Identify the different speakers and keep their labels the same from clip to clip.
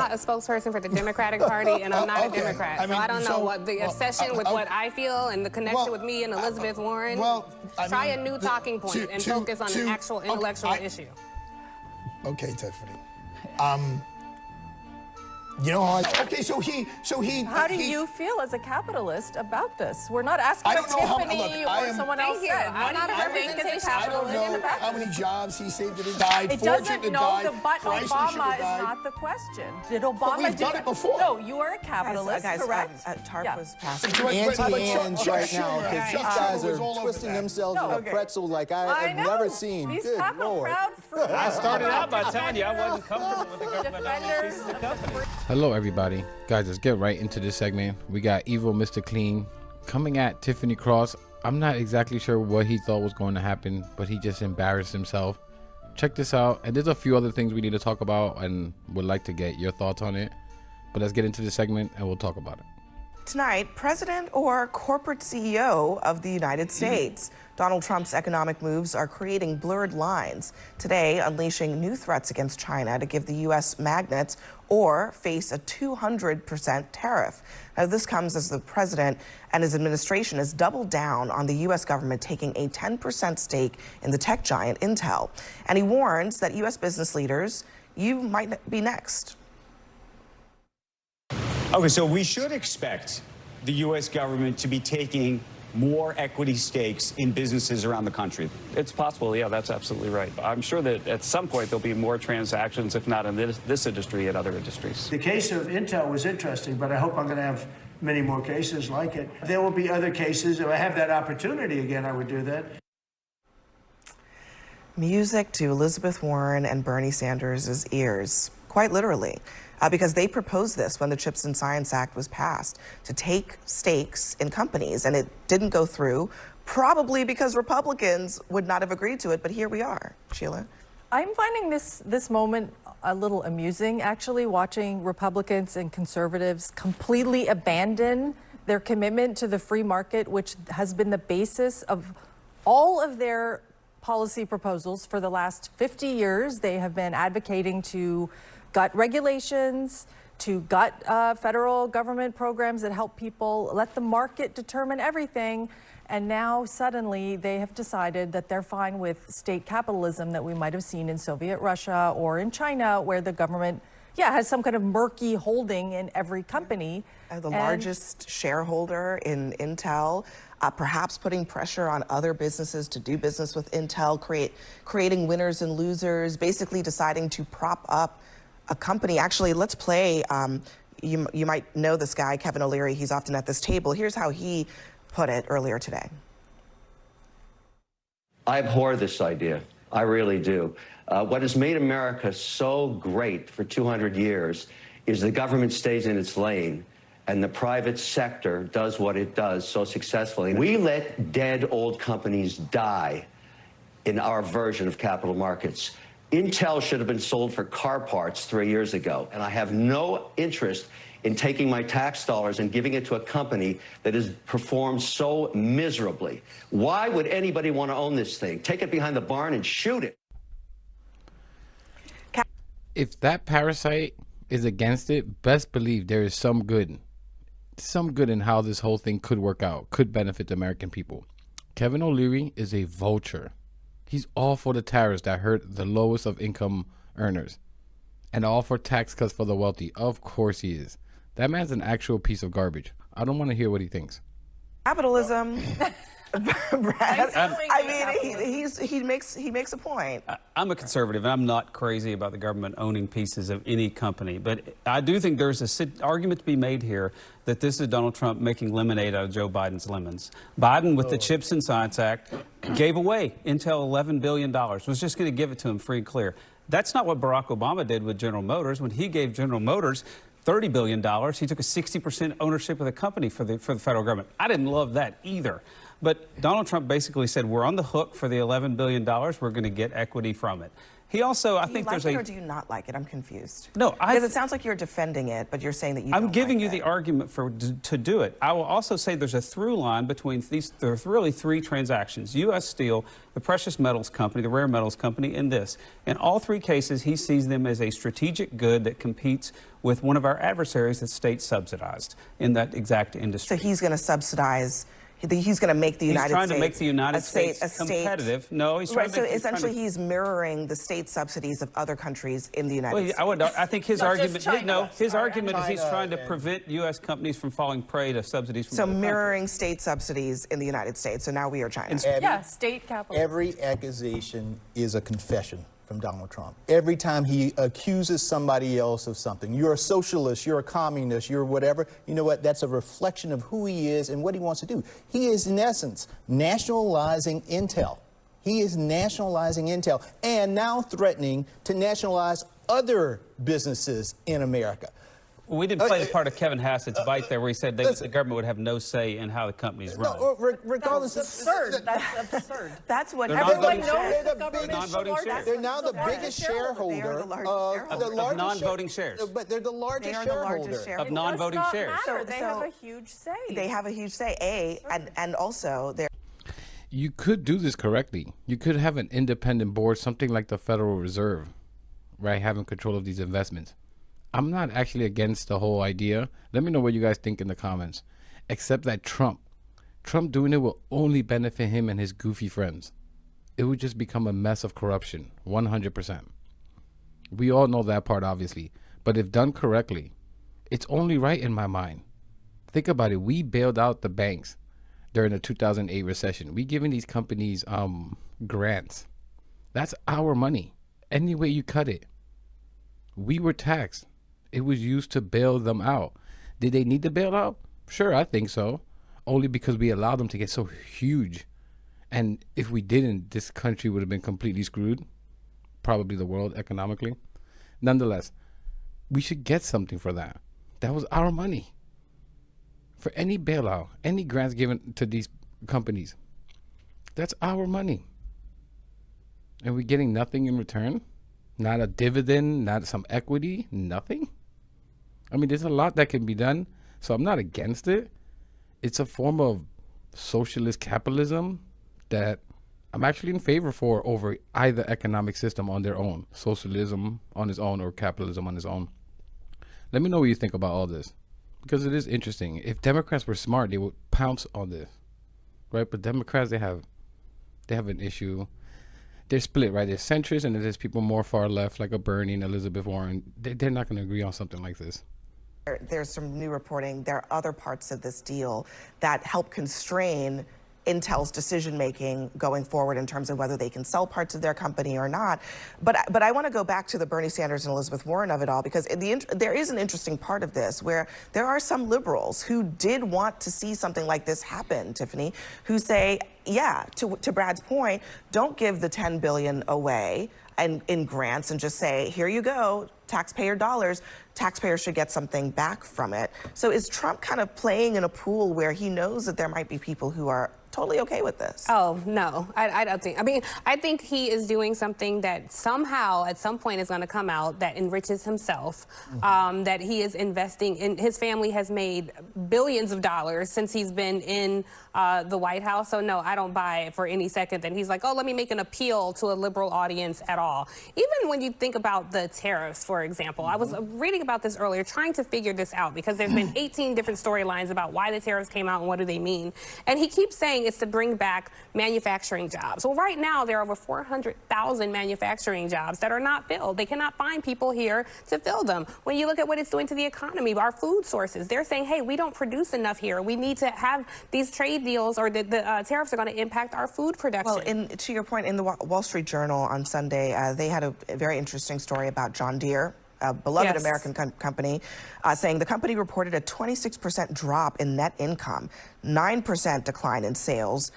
Speaker 1: not a spokesperson for the Democratic Party, and I'm not a Democrat. I mean, so I don't know what the obsession with what I feel and the connection with me and Elizabeth Warren. Try a new talking point and focus on an actual intellectual issue.
Speaker 2: Okay, Tiffany. You know how
Speaker 3: How do you feel as a capitalist about this? We're not asking what Tiffany or someone else said.
Speaker 1: I'm not a representation.
Speaker 2: I don't know how many jobs he saved and died.
Speaker 3: It doesn't know the button. Obama is not the question. Did Obama
Speaker 2: but we've done it before.
Speaker 3: No, you are a capitalist, correct?
Speaker 4: TARP was passed.
Speaker 5: Anti-Anns right now because these guys are twisting themselves in a pretzel like I have never seen.
Speaker 3: Good Lord.
Speaker 6: I started out by telling you I wasn't comfortable with the government owning pieces of company.
Speaker 7: Hello everybody. Guys, let's get right into this segment. We got Evil Mr. Clean coming at Tiffany Cross. I'm not exactly sure what he thought was going to happen, but he just embarrassed himself. Check this out. And there's a few other things we need to talk about and would like to get your thoughts on it. But let's get into the segment and we'll talk about it.
Speaker 4: Tonight, President or corporate CEO of the United States. Donald Trump's economic moves are creating blurred lines. Today, unleashing new threats against China to give the U.S. magnets or face a 200% tariff. Now, this comes as the president and his administration has doubled down on the U.S. government taking a 10% stake in the tech giant Intel. And he warns that U.S. business leaders, you might be next.
Speaker 8: Okay, so we should expect the U.S. government to be taking more equity stakes in businesses around the country.
Speaker 6: It's possible, yeah, that's absolutely right. I'm sure that at some point there'll be more transactions, if not in this industry, in other industries.
Speaker 9: The case of Intel was interesting, but I hope I'm going to have many more cases like it. There will be other cases. If I have that opportunity again, I would do that.
Speaker 4: Music to Elizabeth Warren and Bernie Sanders' ears, quite literally. Because they proposed this when the CHIPS and Science Act was passed, to take stakes in companies, and it didn't go through, probably because Republicans would not have agreed to it, but here we are. Sheila?
Speaker 3: I'm finding this moment a little amusing, actually, watching Republicans and conservatives completely abandon their commitment to the free market, which has been the basis of all of their policy proposals for the last 50 years. They have been advocating to gut regulations, to gut federal government programs that help people, let the market determine everything. And now suddenly they have decided that they're fine with state capitalism that we might have seen in Soviet Russia or in China, where the government, has some kind of murky holding in every company.
Speaker 4: The largest shareholder in Intel, perhaps putting pressure on other businesses to do business with Intel, creating winners and losers, basically deciding to prop up a company. Actually, let's play, you might know this guy, Kevin O'Leary. He's often at this table. Here's how he put it earlier today.
Speaker 10: I abhor this idea. I really do. What has made America so great for 200 years is the government stays in its lane and the private sector does what it does so successfully. We let dead old companies die in our version of capital markets. Intel should have been sold for car parts 3 years ago, and I have no interest in taking my tax dollars and giving it to a company that has performed so miserably. Why would anybody want to own this thing? Take it behind the barn and shoot it.
Speaker 7: If that parasite is against it, best believe there is some good in how this whole thing could work out, could benefit the American people. Kevin O'Leary is a vulture. He's all for the tariffs that hurt the lowest of income earners and all for tax cuts for the wealthy. Of course he is. That man's an actual piece of garbage. I don't want to hear what he thinks.
Speaker 4: Capitalism. Brad, I mean, he makes a point.
Speaker 6: I'm a conservative, and I'm not crazy about the government owning pieces of any company. But I do think there's an argument to be made here that this is Donald Trump making lemonade out of Joe Biden's lemons. Biden, with the CHIPS and Science Act, gave away Intel $11 billion, was just going to give it to him free and clear. That's not what Barack Obama did with General Motors. When he gave General Motors $30 billion, he took a 60% ownership of the company for the federal government. I didn't love that either. But Donald Trump basically said, we're on the hook for the $11 billion. We're going to get equity from it. He also, I
Speaker 4: Do you
Speaker 6: think
Speaker 4: like
Speaker 6: there's
Speaker 4: it
Speaker 6: a...
Speaker 4: or do you not like it? I'm confused.
Speaker 6: No,
Speaker 4: because it sounds like you're defending it, but you're saying that you
Speaker 6: I'm
Speaker 4: don't
Speaker 6: giving
Speaker 4: like
Speaker 6: you
Speaker 4: it.
Speaker 6: the argument to do it. I will also say there's a through line between these. There's really three transactions: U.S. Steel, the precious metals company, the rare metals company, and this. In all three cases, he sees them as a strategic good that competes with one of our adversaries that's state subsidized in that exact industry.
Speaker 4: So he's going to subsidize. He's going to make the United States.
Speaker 6: He's trying to make the United States competitive. No, he's trying
Speaker 4: right.
Speaker 6: to
Speaker 4: So
Speaker 6: make,
Speaker 4: essentially, he's mirroring the state subsidies of other countries in the United States.
Speaker 6: I think his argument. His argument is he's trying to
Speaker 5: and
Speaker 6: prevent U.S. companies from falling prey to subsidies from
Speaker 4: So
Speaker 6: other
Speaker 4: mirroring state subsidies in the United States. So now we are China.
Speaker 3: Yeah, state capital.
Speaker 5: Every accusation is a confession from Donald Trump. Every time he accuses somebody else of something, you're a socialist, you're a communist, you're whatever, you know what, that's a reflection of who he is and what he wants to do. He is, in essence, nationalizing Intel. He is nationalizing Intel and now threatening to nationalize other businesses in America.
Speaker 6: Well, we didn't play the part of Kevin Hassett's bite there where he said the government would have no say in how the companies run.
Speaker 5: No, regardless,
Speaker 3: That's absurd. That's absurd.
Speaker 4: That's what
Speaker 3: Everyone
Speaker 6: non-voting
Speaker 3: knows
Speaker 6: shares.
Speaker 3: the government
Speaker 6: Non-voting
Speaker 3: should
Speaker 6: shares.
Speaker 5: They're now the biggest shareholder
Speaker 6: of non-voting shares.
Speaker 5: But they're the largest shareholder
Speaker 6: Of non-voting shares.
Speaker 3: So they have a huge say.
Speaker 4: They have a huge say, and also they're.
Speaker 7: You could do this correctly. You could have an independent board, something like the Federal Reserve, right, having control of these investments. I'm not actually against the whole idea. Let me know what you guys think in the comments. Except that Trump doing it will only benefit him and his goofy friends. It would just become a mess of corruption, 100%. We all know that part, obviously. But if done correctly, it's only right in my mind. Think about it. We bailed out the banks during the 2008 recession. We giving these companies grants. That's our money. Any way you cut it. We were taxed. It was used to bail them out. Did they need to bail out? Sure, I think so. Only because we allowed them to get so huge. And if we didn't, this country would have been completely screwed. Probably the world economically. Nonetheless, we should get something for that. That was our money. For any bailout, any grants given to these companies, that's our money. And we're getting nothing in return? Not a dividend, not some equity, nothing? I mean, there's a lot that can be done, so I'm not against it. It's a form of socialist capitalism that I'm actually in favor for over either economic system on their own, socialism on its own or capitalism on its own. Let me know what you think about all this, because it is interesting. If Democrats were smart, they would pounce on this, right? But Democrats, they have an issue. They're split, right? There's centrists and there's people more far left, like a Bernie and Elizabeth Warren. They're not going to agree on something like this.
Speaker 4: There's some new reporting. There are other parts of this deal that help constrain Intel's decision-making going forward in terms of whether they can sell parts of their company or not. But I want to go back to the Bernie Sanders and Elizabeth Warren of it all, because there is an interesting part of this where there are some liberals who did want to see something like this happen, Tiffany, who say, yeah, to Brad's point, don't give the $10 billion away and in grants and just say, here you go, taxpayer dollars. Taxpayers should get something back from it. So is Trump kind of playing in a pool where he knows that there might be people who are totally okay with this?
Speaker 1: Oh, no, I don't think. I mean, I think he is doing something that somehow at some point is going to come out that enriches himself, that he is investing in. His family has made billions of dollars since he's been in the White House. So no, I don't buy it for any second that he's like, oh, let me make an appeal to a liberal audience at all. Even when you think about the tariffs, for example, I was reading about this earlier, trying to figure this out because there's been 18 different storylines about why the tariffs came out and what do they mean. And he keeps saying it's to bring back manufacturing jobs. Well, right now, there are over 400,000 manufacturing jobs that are not filled. They cannot find people here to fill them. When you look at what it's doing to the economy, our food sources, they're saying, hey, we don't produce enough here. We need to have these trade deals or the tariffs are going to impact our food production.
Speaker 4: Well, to your point, in the Wall Street Journal on Sunday, they had a very interesting story about John Deere, a beloved American company, saying the company reported a 26% drop in net income, 9% decline in sales,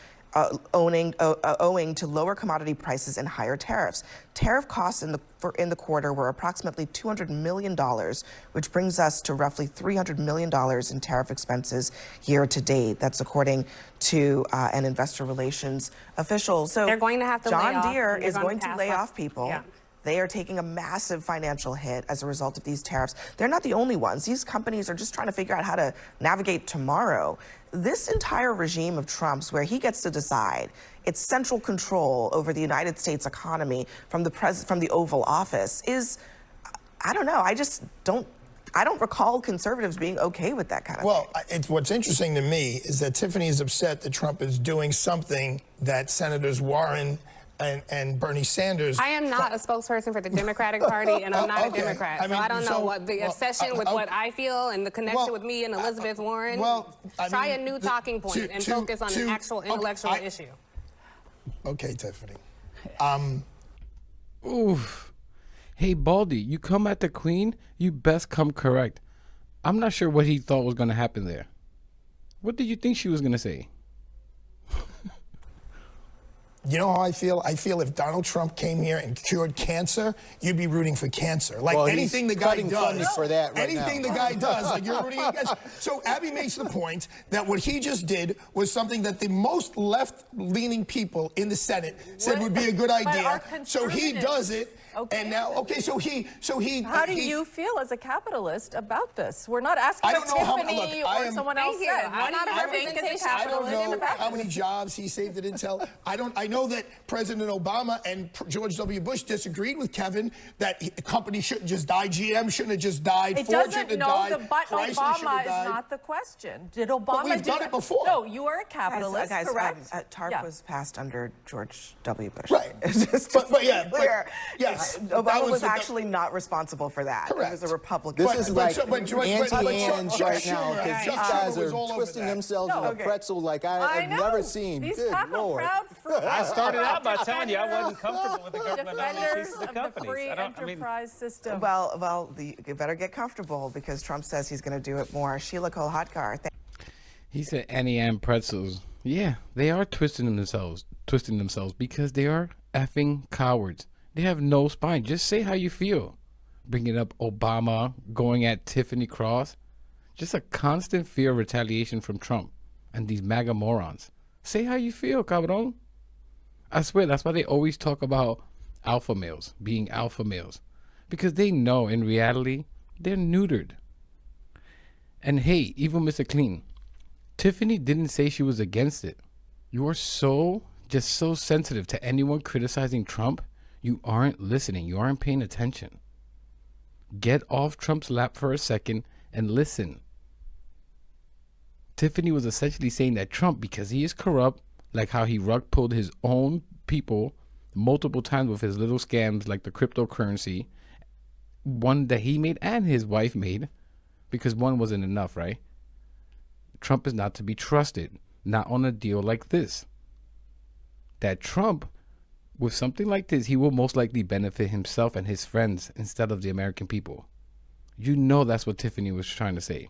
Speaker 4: owing to lower commodity prices and higher tariffs. Tariff costs in the quarter were approximately $200 million, which brings us to roughly $300 million in tariff expenses year to date. That's according to an investor relations official. So
Speaker 1: they're going to have to
Speaker 4: John
Speaker 1: lay off,
Speaker 4: Deere is going to lay off people.
Speaker 1: Yeah.
Speaker 4: They are taking a massive financial hit as a result of these tariffs. They're not the only ones. These companies are just trying to figure out how to navigate tomorrow. This entire regime of Trump's, where he gets to decide, it's central control over the United States economy from the Oval Office, is, I don't know. I don't recall conservatives being okay with that kind of thing.
Speaker 2: What's interesting to me is that Tiffany is upset that Trump is doing something that Senators Warren and Bernie Sanders.
Speaker 1: I am not a spokesperson for the Democratic Party, and I'm not a Democrat. So I don't know what the obsession with what I feel and the connection with me and Elizabeth Warren. Try a new talking point and focus on an actual intellectual issue.
Speaker 2: Okay, Tiffany.
Speaker 7: Oof. Hey, Baldy, you come at the Queen, you best come correct. I'm not sure what he thought was going to happen there. What did you think she was going to say?
Speaker 2: You know how I feel? I feel if Donald Trump came here and cured cancer, you'd be rooting for cancer. Like anything the guy does.
Speaker 5: For that right
Speaker 2: anything
Speaker 5: now.
Speaker 2: the guy does, like you're rooting against. So Abby makes the point that what he just did was something that the most left-leaning people in the Senate said would be a good idea. So he does it.
Speaker 3: Okay.
Speaker 2: And now, so he.
Speaker 3: How do you feel as a capitalist about this? We're not asking what Tiffany or someone else said.
Speaker 1: I'm not a representation.
Speaker 2: I don't know how many jobs he saved at Intel. I know that President Obama and George W. Bush disagreed with Kevin that a company shouldn't just die. GM shouldn't have just died. Ford shouldn't have died.
Speaker 3: But
Speaker 2: Chrysler
Speaker 3: Obama
Speaker 2: is
Speaker 3: not the question. Did Obama
Speaker 2: But we've done it before.
Speaker 3: No, you are a capitalist, correct?
Speaker 4: TARP was passed under George W. Bush.
Speaker 2: Right.
Speaker 4: Just clear.
Speaker 2: Yes.
Speaker 4: Obama was actually not not for that.
Speaker 2: Correct.
Speaker 4: He was a Republican.
Speaker 5: This is like anti-hands right now
Speaker 2: Schumer,
Speaker 5: because these
Speaker 2: Chuck
Speaker 5: guys
Speaker 2: Schumer was
Speaker 5: are
Speaker 2: all over
Speaker 5: twisting
Speaker 2: that.
Speaker 5: themselves in a pretzel like I have never seen.
Speaker 3: These
Speaker 5: Good
Speaker 3: pack a
Speaker 5: Lord.
Speaker 3: proud fruit.
Speaker 6: I started out by telling you I wasn't comfortable with the government owning
Speaker 3: Defenders
Speaker 6: pieces of
Speaker 3: of
Speaker 6: companies.
Speaker 3: the free enterprise system.
Speaker 4: Well, you better get comfortable because Trump says he's going to do it more. Sheila Cole-Hotkar.
Speaker 7: He said Annie-Ann pretzels. Yeah, they are twisting themselves because they are effing cowards. They have no spine. Just say how you feel. Bringing up Obama, going at Tiffany Cross. Just a constant fear of retaliation from Trump and these MAGA morons. Say how you feel, cabron. I swear, that's why they always talk about alpha males, being alpha males. Because they know in reality, they're neutered. And hey, even Mr. Clean, Tiffany didn't say she was against it. You are just so sensitive to anyone criticizing Trump. You aren't listening. You aren't paying attention. Get off Trump's lap for a second and listen. Tiffany was essentially saying that Trump, because he is corrupt, like how he rug pulled his own people multiple times with his little scams like the cryptocurrency, one that he made and his wife made, because one wasn't enough, right? Trump is not to be trusted, not on a deal like this. That Trump, with something like this, he will most likely benefit himself and his friends instead of the American people. You know that's what Tiffany was trying to say.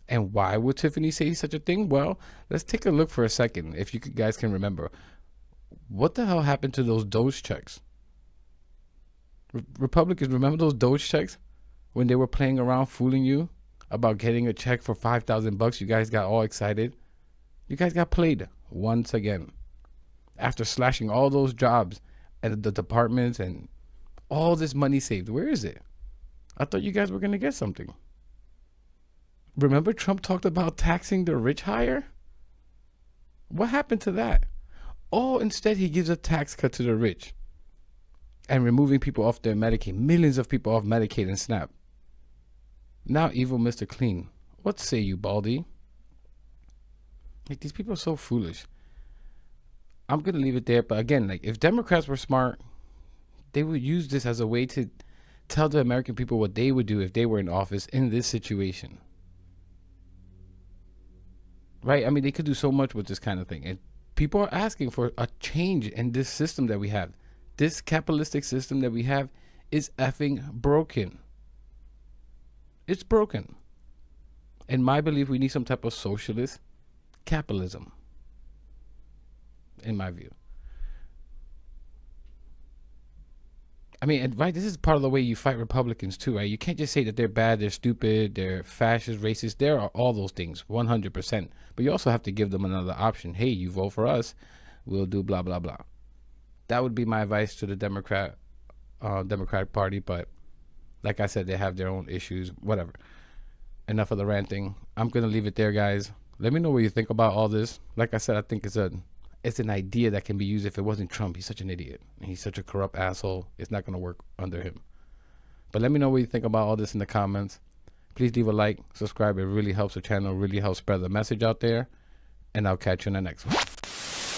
Speaker 7: And why would Tiffany say such a thing? Well, let's take a look for a second, if you guys can remember. What the hell happened to those Doge checks? Republicans, remember those Doge checks? When they were playing around fooling you about getting a check for $5,000, you guys got all excited. You guys got played once again. After slashing all those jobs at the departments and all this money saved, where is it? I thought you guys were going to get something. Remember Trump talked about taxing the rich higher? What happened to that? Oh, instead he gives a tax cut to the rich and removing people off their Medicaid, millions of people off Medicaid and SNAP. Now evil Mr. Clean. What say you, Baldy? Like, these people are so foolish. I'm going to leave it there. But again, like, if Democrats were smart, they would use this as a way to tell the American people what they would do if they were in office in this situation. Right? I mean, they could do so much with this kind of thing. And people are asking for a change in this system that we have. This capitalistic system that we have is effing broken. It's broken. In my belief, we need some type of socialist capitalism. In my view. I mean, right, this is part of the way you fight Republicans too, right? You can't just say that they're bad, they're stupid, they're fascist, racist. There are all those things, 100%. But you also have to give them another option. Hey, you vote for us, we'll do blah, blah, blah. That would be my advice to the Democrat Democratic Party, but like I said, they have their own issues, whatever. Enough of the ranting. I'm going to leave it there, guys. Let me know what you think about all this. Like I said, I think it's an idea that can be used. If it wasn't Trump, he's such an idiot. He's such a corrupt asshole. It's not going to work under him. But let me know what you think about all this in the comments. Please leave a like, subscribe. It really helps the channel, really helps spread the message out there. And I'll catch you in the next one.